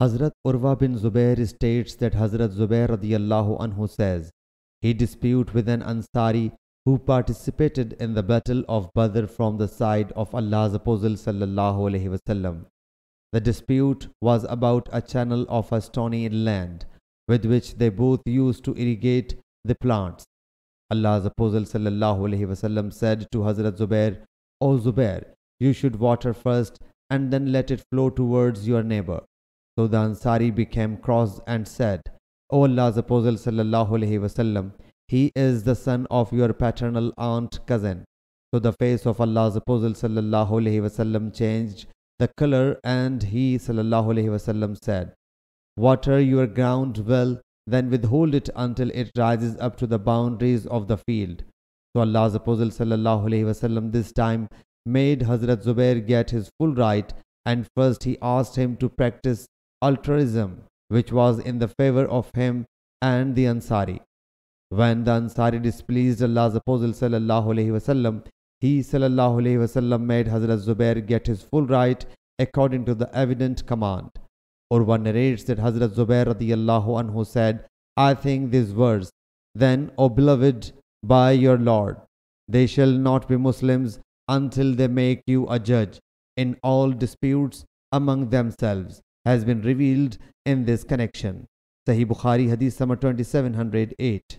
Hazrat Urwa bin Zubair states that Hazrat Zubair radiyallahu anhu says, he disputed with an Ansari who participated in the battle of Badr from the side of Allah's Apostle sallallahu alaihi wasallam. The dispute was about a channel of a stony land with which they both used to irrigate the plants. Allah's Apostle sallallahu alaihi wasallam said to Hazrat Zubair, O Zubair, you should water first and then let it flow towards your neighbor. So the Ansari became cross and said, O Allah's Apostle sallallahu alaihi wasallam, he is the son of your paternal aunt cousin. So the face of Allah's Apostle sallallahu alaihi wasallam changed the color, and he sallallahu alaihi wasallam said, water your ground well, then withhold it until it rises up to the boundaries of the field. So Allah's Apostle sallallahu alaihi wasallam this time made Hazrat Zubair get his full right, and first he asked him to practice altruism, which was in the favor of him and the Ansari. When the Ansari displeased Allah's Apostle sallallahu alaihi wasallam, he sallallahu alaihi wasallam made Hazrat Zubair get his full right according to the evident command. Urwa narrates that Hazrat Zubair radiyallahu anhu said, I think this verse, then, O beloved by your Lord, they shall not be Muslims until they make you a judge in all disputes among themselves, has been revealed in this connection. Sahih Bukhari Hadith number 2708.